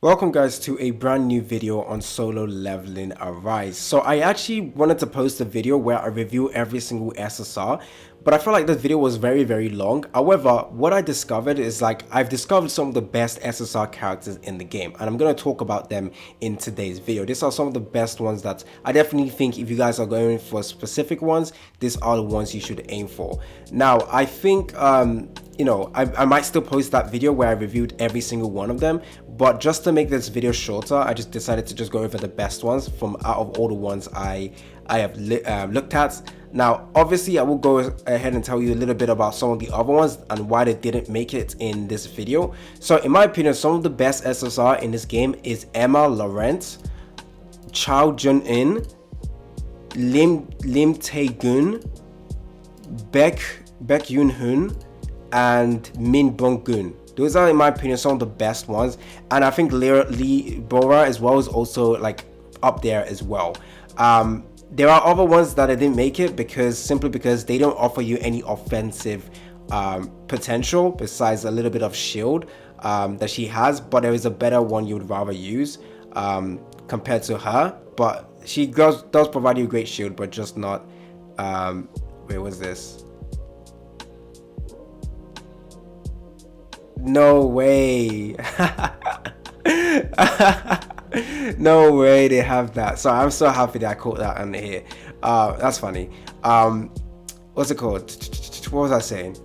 Welcome guys to a brand new video on solo leveling Arise. So I actually wanted to post a video where I review every single SSR, but I feel like this video was very long. However, what I discovered is I've discovered some of the best SSR characters in the game, and I'm going to talk about them in today's video. These are some of the best ones that I definitely think if you guys are going for specific ones, these are the ones you should aim for. Now I think I might still post that video where I reviewed every single one of them, but just to make this video shorter, I just decided to just go over the best ones from out of all the ones I have looked at. Now obviously I will go ahead and tell you a little bit about some of the other ones and why they didn't make it in this video. So in my opinion, some of the best SSR in this game is Emma Laurent, Chao Jun-in, Lim Tae-gun, Baek Yoon-hoon, and Min Bong-gun. Those are, in my opinion, some of the best ones, and I think Lee Bora as well is also up there as well. There are other ones that I didn't make it simply because they don't offer you any offensive potential besides a little bit of shield that she has, but there is a better one you would rather use compared to her. But she does provide you a great shield, but just not wait, what's this? No way. No way they have that. So I'm so happy that I caught that on here. That's funny. What's it called? What was I saying?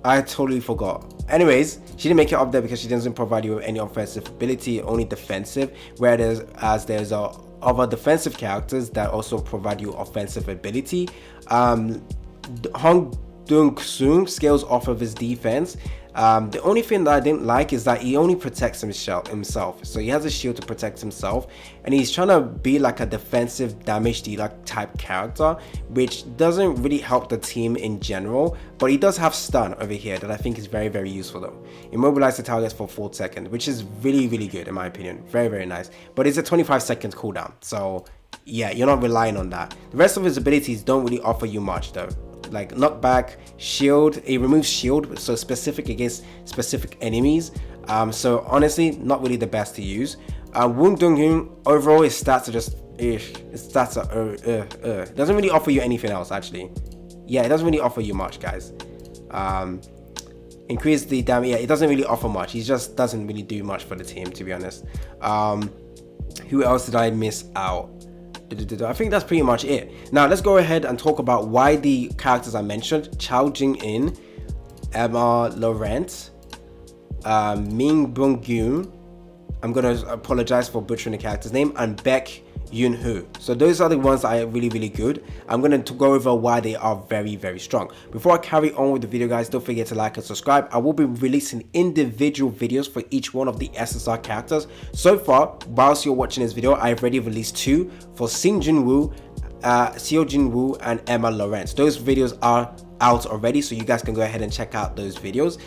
I totally forgot. Anyways, she didn't make it up there because she doesn't provide you with any offensive ability, only defensive, whereas there's other defensive characters that also provide you offensive ability. Hong Dong-soon scales off of his defense. The only thing that I didn't like is that he only protects himself. So he has a shield to protect himself, and he's trying to be like a defensive damage dealer type character, which doesn't really help the team in general. But he does have stun over here that I think is very useful though. Immobilize the targets for 4 seconds, which is really good in my opinion. Very nice. But it's a 25-second cooldown, so yeah, you're not relying on that. The rest of his abilities don't really offer you much though. Like knockback, shield, it removes shield, so specific against specific enemies. So honestly, not really the best to use. Woon Dong-hyun, overall his stats are just his stats are doesn't really offer you anything else actually. Yeah, it doesn't really offer you much, guys. Increase the damage, yeah, it doesn't really offer much. He just doesn't really do much for the team, to be honest. Who else did I miss out? I think that's pretty much it. Now let's go ahead and talk about why the characters I mentioned, Chao Jin-in, Emma Laurent, Min Bong-gun, I'm gonna apologize for butchering the character's name, and Baek Yoon-hoon. So those are the ones that are really good. I'm going to go over why they are very strong. Before I carry on with the video, guys, don't forget to like and subscribe. I will be releasing individual videos for each one of the SSR characters. So far, whilst you're watching this video, I've already released 2 for Sing Jin-woo, Seo Jin-woo, and Emma Laurent. Those videos are out already, so you guys can go ahead and check out those videos.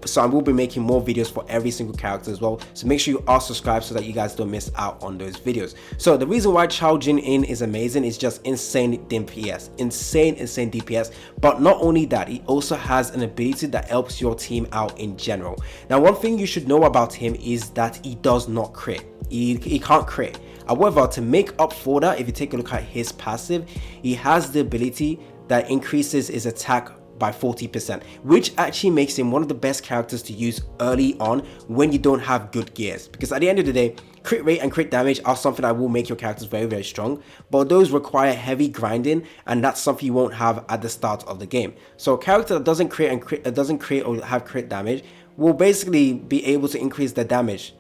So I will be making more videos for every single character as well, so make sure you are subscribed so that you guys don't miss out on those videos. So the reason why Chao Jin-in is amazing is just insane DPS, insane DPS. But not only that, he also has an ability that helps your team out in general. Now one thing you should know about him is that he does not crit. He can't crit. However, to make up for that, if you take a look at his passive, he has the ability that increases his attack by 40%, which actually makes him one of the best characters to use early on when you don't have good gears. Because at the end of the day, crit rate and crit damage are something that will make your characters very strong, but those require heavy grinding, and that's something you won't have at the start of the game. So a character that doesn't crit or have crit damage will basically be able to increase the damage.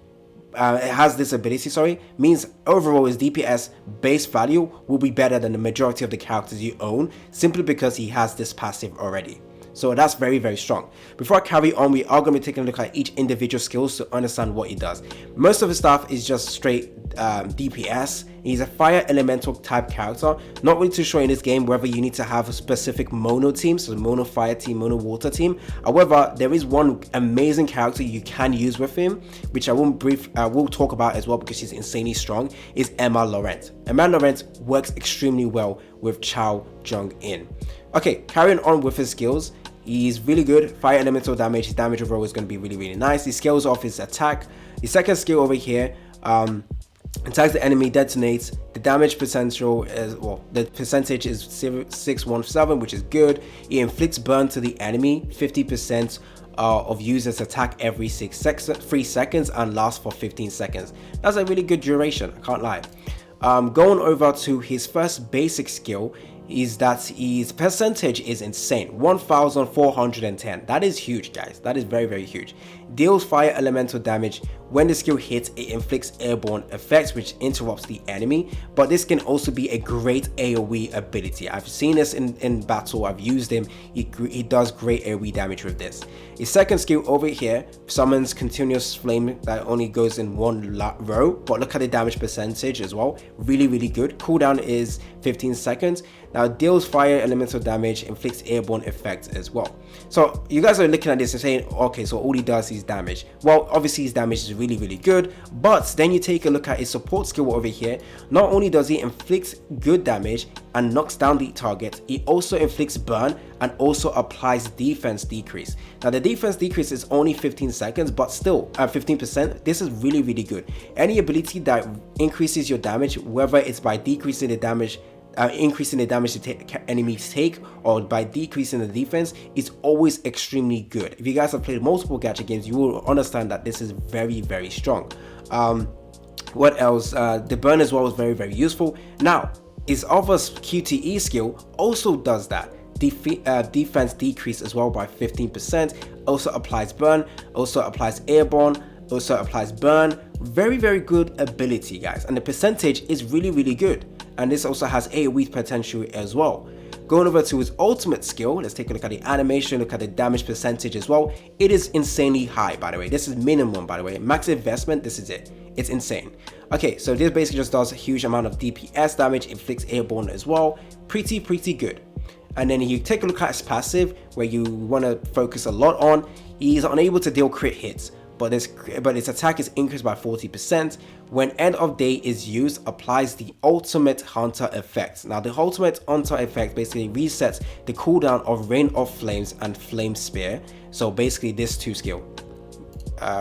It has this ability, means overall his DPS base value will be better than the majority of the characters you own, simply because he has this passive already. So that's very strong. Before I carry on, we are going to be taking a look at each individual skills to understand what he does. Most of his stuff is just straight DPS. He's a fire elemental type character. Not really too sure in this game whether you need to have a specific mono team, so mono fire team, mono water team. However, there is one amazing character you can use with him, which I will talk about as well because she's insanely strong, is Emma Laurent. Emma Laurent works extremely well with Chao Jung-in. Okay, carrying on with his skills. He's really good. Fire elemental damage. His damage overall is going to be really nice. He scales off his attack. The second skill over here, attacks the enemy, detonates. The damage potential is, well, the percentage is 617, which is good. It inflicts burn to the enemy, 50% of users attack every 3 seconds and lasts for 15 seconds. That's a really good duration, I can't lie. Going over to his first basic skill, is that his percentage is insane, 1410. That is huge, guys. That is very, very huge. Deals fire elemental damage. When the skill hits, it inflicts airborne effects which interrupts the enemy, but this can also be a great AoE ability. I've seen this in battle, I've used him. He does great AoE damage with this. His second skill over here summons continuous flame that only goes in one row, but look at the damage percentage as well, really, really good. Cooldown is 15 seconds. Now deals fire elemental damage, inflicts airborne effects as well. So you guys are looking at this and saying, okay, so all he does is damage. Well, obviously his damage is really, really good, but then you take a look at his support skill over here. Not only does he inflict good damage and knocks down the target, he also inflicts burn and also applies defense decrease. Now the defense decrease is only 15 seconds, but still 15%. This is really, really good. Any ability that increases your damage, whether it's by decreasing the damage, increasing the damage the enemies take, or by decreasing the defense, is always extremely good. If you guys have played multiple gacha games, you will understand that this is very, very strong. What else? The burn as well is very, very useful. Now his other QTE skill also does that. Defense decrease as well by 15%, also applies burn, also applies airborne, also applies burn. Very, very good ability, guys, and the percentage is really, really good. And this also has AoE potential as well. Going over to his ultimate skill, let's take a look at the animation, look at the damage percentage as well. It is insanely high, by the way. This is minimum, by the way. Max investment, this is it. It's insane. Okay, so this basically just does a huge amount of DPS damage, inflicts airborne as well. Pretty good. And then you take a look at his passive, where you want to focus a lot on. He's unable to deal crit hits, but its attack is increased by 40%. When end of day is used, applies the ultimate hunter effect. Now the ultimate hunter effect basically resets the cooldown of Rain of Flames and Flame Spear. So basically this two skill,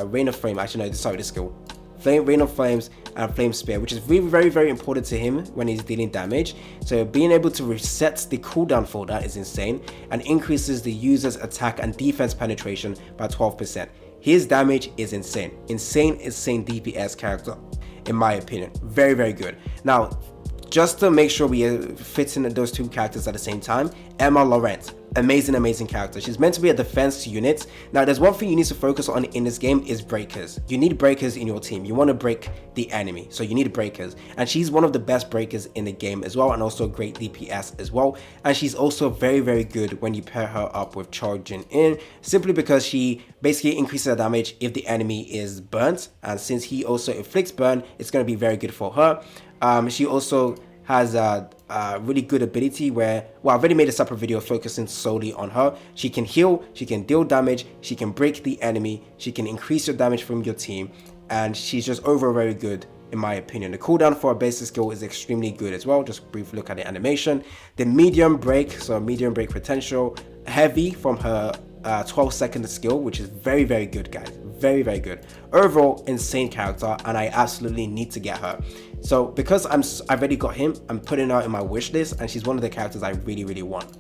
Rain of Flame, actually no, sorry, this skill, Rain of Flames and Flame Spear, which is really very, very important to him when he's dealing damage. So being able to reset the cooldown for that is insane, and increases the user's attack and defense penetration by 12%. His damage is insane DPS character, in my opinion. Very, very good. Now, just to make sure we fit in those two characters at the same time, Emma Laurent, amazing character. She's meant to be a defense unit. Now there's one thing you need to focus on in this game is breakers. You need breakers in your team. You want to break the enemy, so you need breakers, and she's one of the best breakers in the game as well, and also great DPS as well. And she's also very, very good when you pair her up with charging in, simply because she basically increases the damage if the enemy is burnt, and since he also inflicts burn, it's going to be very good for her. She also has a really good ability where, well, I've already made a separate video focusing solely on her. She can heal, she can deal damage, she can break the enemy, she can increase your damage from your team, and she's just overall very good in my opinion. The cooldown for a basic skill is extremely good as well. Just brief look at the animation. The medium break, so medium break potential, heavy from her 12-second skill, which is very, very good, guys. Very, very good. Overall, insane character, and I absolutely need to get her. So because I've already got him, I'm putting her in my wish list, and she's one of the characters I really, really want.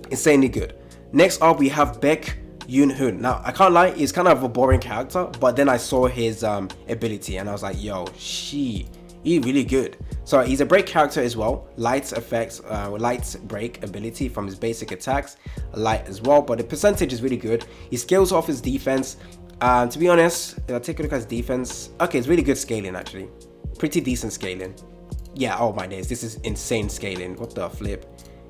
Insanely good. Next up, we have Baek Yoon-hoon. Now, I can't lie, he's kind of a boring character, but then I saw his ability, and I was like, yo, he's really good. So he's a break character as well. Light effects, light break ability from his basic attacks, light as well, but the percentage is really good. He scales off his defense. To be honest, if I take a look at his defense, okay, it's really good scaling actually. Pretty decent scaling. Yeah, oh my days, this is insane scaling. What the flip?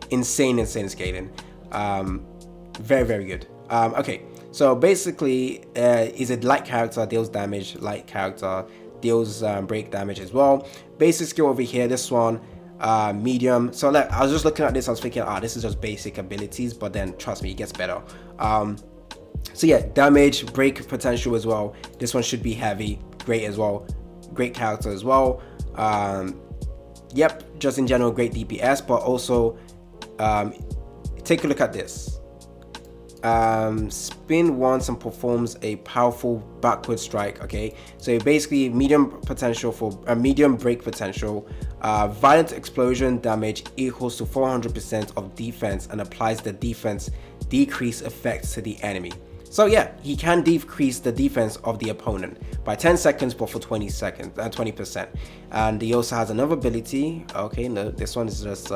Insane scaling. Very, very good. Okay, so basically, he's a light character, deals damage, light character, deals break damage as well. Basic skill over here, this one, medium. So like, I was just looking at this, I was thinking, this is just basic abilities, but then trust me, it gets better. So yeah, damage, break potential as well. This one should be heavy, great as well. Great character as well. Yep, just in general, great DPS, but also take a look at this. spin once and performs a powerful backward strike. Okay, so basically medium potential for a medium break potential. Violent explosion damage equals to 400% of defense and applies the defense decrease effect to the enemy. So yeah, he can decrease the defense of the opponent by 10 seconds, but for 20%. And he also has another ability. Okay, no, this one is just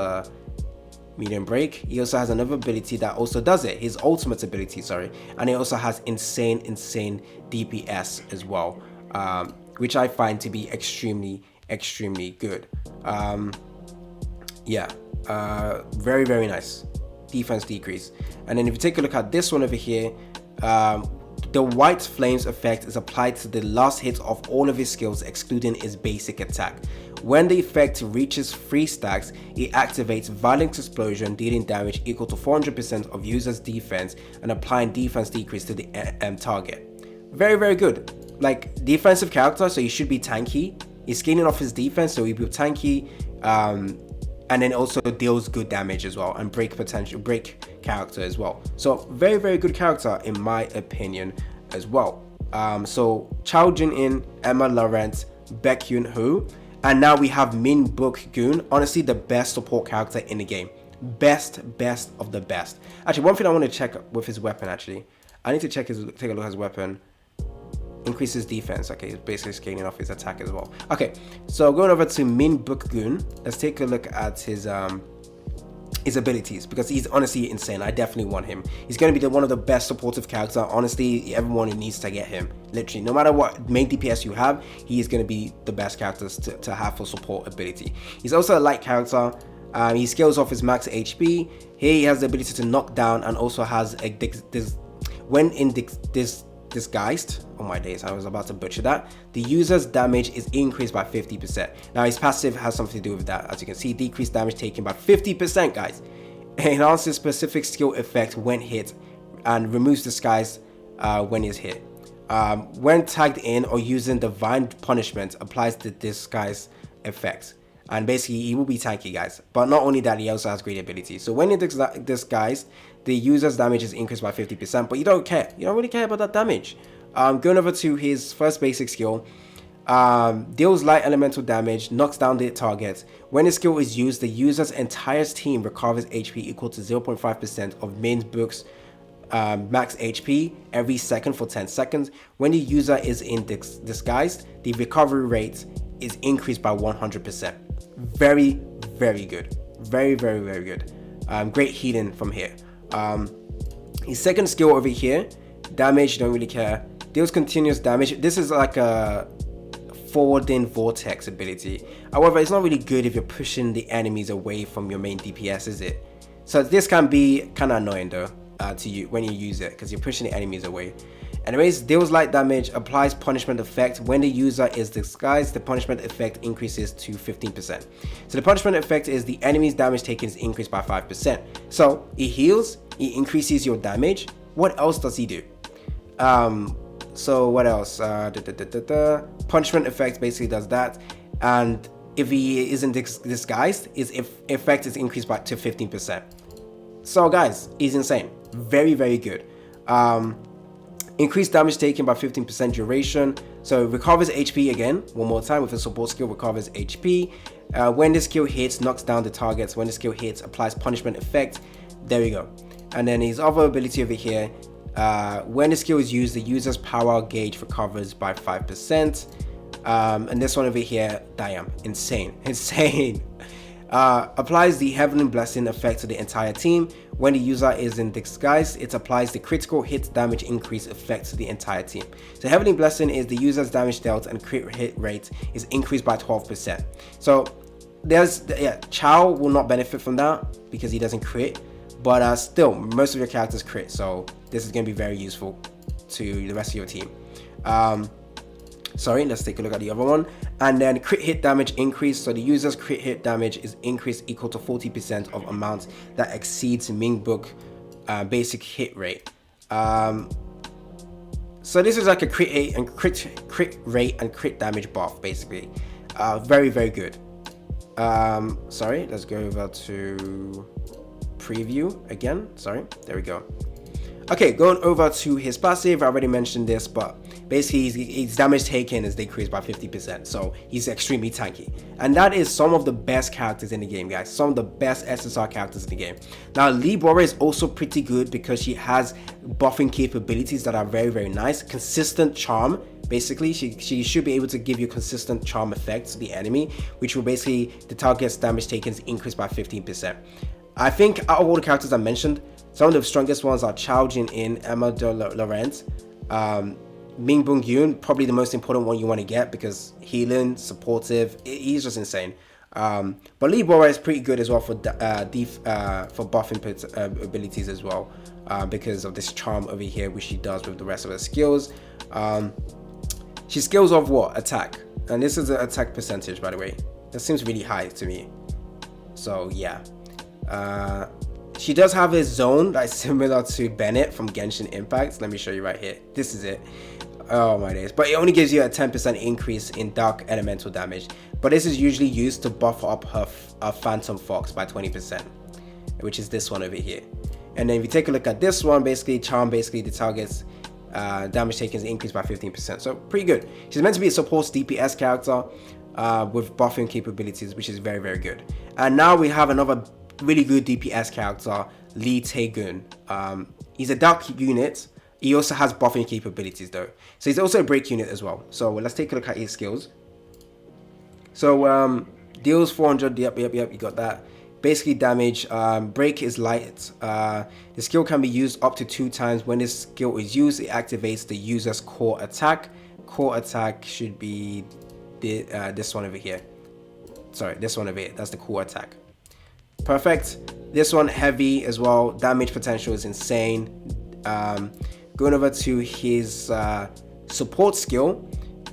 medium break. He also has another ability that also does it, his ultimate ability, sorry, and he also has insane DPS as well, which I find to be extremely good. Yeah, very nice defense decrease. And then if you take a look at this one over here, the white flames effect is applied to the last hit of all of his skills excluding his basic attack. When the effect reaches 3 stacks, it activates Violent Explosion, dealing damage equal to 400% of user's defense and applying defense decrease to the target. Very good. Like, defensive character, so he should be tanky. He's scaling off his defense, so he'll be tanky, and then also deals good damage as well, and break character as well. So very good character in my opinion as well. So Chao Jin-in, Emma Laurent, Baek Yoon-ho. And now we have Min Book-gun, honestly the best support character in the game. Best of the best. Actually, one thing I want to check with his weapon, actually. I need to take a look at his weapon. Increases defense. Okay, he's basically scaling off his attack as well. Okay, so going over to Min Book-gun, let's take a look at his abilities, because he's honestly insane. I definitely want him. He's going to be one of the best supportive characters. Honestly, everyone needs to get him. Literally, no matter what main DPS you have, he is going to be the best characters to have for support ability. He's also a light character. He scales off his max HP. Here he has the ability to knock down, and also has a disguised, oh my days, I was about to butcher that, the user's damage is increased by 50%. Now his passive has something to do with that. As you can see, decreased damage taken by 50%, guys. Enhances specific skill effect when hit, and removes disguise when is hit. When tagged in or using divine punishment, applies the disguise effect. And basically he will be tanky, guys. But not only that, he also has great ability. So when it disguised, the user's damage is increased by 50%, but you don't care. You don't really care about that damage. Going over to his first basic skill, deals light elemental damage, knocks down the target. When the skill is used, the user's entire team recovers HP equal to 0.5% of main book's max HP every second for 10 seconds. When the user is in disguised, the recovery rate is increased by 100%. Very good. Very good. Great healing from here. His second skill over here, damage, don't really care. Deals continuous damage. This is like a forwarding vortex ability. However, it's not really good if you're pushing the enemies away from your main DPS, is it? So this can be kind of annoying though, to you when you use it, because you're pushing the enemies away. Anyways, deals light damage, applies punishment effect. When the user is disguised, the punishment effect increases to 15%. So the punishment effect is the enemy's damage taken is increased by 5%. So he heals, he increases your damage. What else does he do? So what else? Punishment effect basically does that. And if he isn't disguised, his effect is increased by to 15%. So guys, he's insane. Very good. Increased damage taken by 15% duration. So recovers HP again, one more time with a support skill, recovers HP. When the skill hits, knocks down the targets. When the skill hits, applies punishment effect. There we go. And then his other ability over here, when the skill is used, the user's power gauge recovers by 5%. And this one over here, damn, insane. Applies the Heavenly Blessing effect to the entire team. When the user is in disguise, it applies the critical hit damage increase effect to the entire team. So Heavenly Blessing is the user's damage dealt and crit hit rate is increased by 12%. So Chao will not benefit from that because he doesn't crit, but still most of your characters crit, so this is going to be very useful to the rest of your team. Sorry, let's take a look at the other one. And then crit hit damage increase. So the user's crit hit damage is increased equal to 40% of amount that exceeds Ming Book basic hit rate. So this is like a crit rate and crit damage buff basically. Very good. Sorry, let's go over to preview again. Sorry, there we go. Okay, going over to his passive, I already mentioned this, but basically his damage taken is decreased by 50%, so he's extremely tanky. And that is some of the best characters in the game, guys. Some of the best SSR characters in the game. Now, Lee Bora is also pretty good because she has buffing capabilities that are very, very nice. Consistent charm. Basically, she should be able to give you consistent charm effects to the enemy, which will basically, the target's damage taken is increased by 15%. I think out of all the characters I mentioned, some of the strongest ones are Chao Jin-in, Emma de Laurent, Ming Bung Yoon, probably the most important one you want to get because healing, supportive, he's just insane. But Lee Bora is pretty good as well for buffing abilities as well, because of this charm over here, which she does with the rest of her skills. She skills of what? Attack. And this is the attack percentage, by the way. That seems really high to me. So yeah. She does have a zone that's similar to Bennett from Genshin Impact. Let me show you right here. This is it. Oh my days. But it only gives you a 10% increase in dark elemental damage. But this is usually used to buff up her Phantom Fox by 20%, which is this one over here. And then if you take a look at this one, basically charm, basically the target's damage taken is increased by 15%. So pretty good. She's meant to be a support DPS character with buffing capabilities, which is very, very good. And now we have another really good DPS character, Lee Tae-gun. He's a dark unit. He also has buffing capabilities though. So he's also a break unit as well. So let's take a look at his skills. So deals 400, yep, you got that. Basically damage, break is light. The skill can be used up to 2 times. When this skill is used, it activates the user's core attack. Core attack should be this one over here. Sorry, this one over here. That's the core attack. Perfect. This one heavy as well. Damage potential is insane. Going over to his support skill,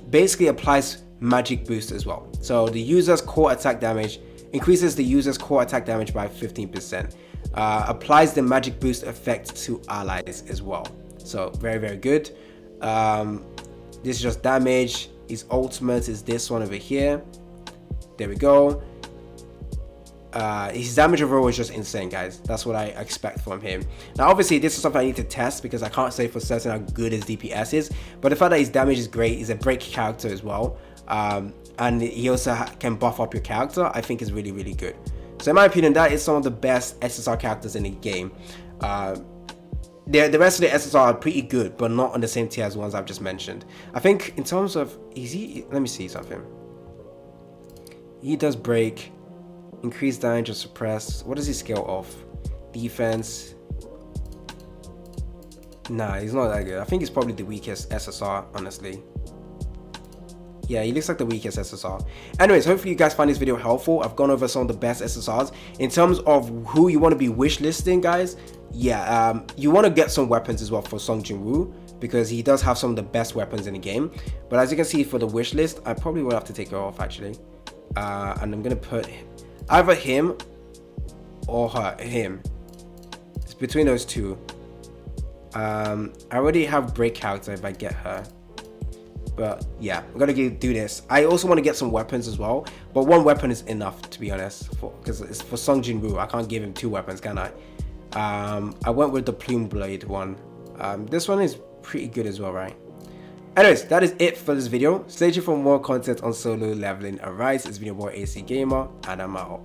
basically applies magic boost as well. So the user's core attack damage increases the user's core attack damage by 15%. Applies the magic boost effect to allies as well. So very, very good. This is just damage. His ultimate is this one over here. There we go. His damage overall is just insane, guys. That's what I expect from him. Now obviously this is something I need to test because I can't say for certain how good his DPS is, but the fact that his damage is great, he's a break character as well, and he also can buff up your character, I think is really, really good. So in my opinion, that is some of the best SSR characters in the game. The rest of the SSR are pretty good, but not on the same tier as the ones I've just mentioned. I think in terms of, let me see something. He does break, increase damage or suppress. What does he scale off? Defense. Nah, he's not that good. I think he's probably the weakest SSR, honestly. Yeah, he looks like the weakest SSR. Anyways, hopefully you guys find this video helpful. I've gone over some of the best SSRs. In terms of who you want to be wish listing, guys, yeah, you want to get some weapons as well for Song Jin-woo, because he does have some of the best weapons in the game. But as you can see for the wish list, I probably will have to take her off actually. And I'm going to put either him or him. It's between those two. I already have break character if I get her. But yeah, I'm gonna do this. I also want to get some weapons as well, but one weapon is enough, to be honest, because it's for Song Jin-woo. I can't give him 2 weapons, can I? I went with the Plume Blade one. This one is pretty good as well, right? Anyways, that is it for this video. Stay tuned for more content on solo leveling. Alright, it's been your boy AC Gamer, and I'm out.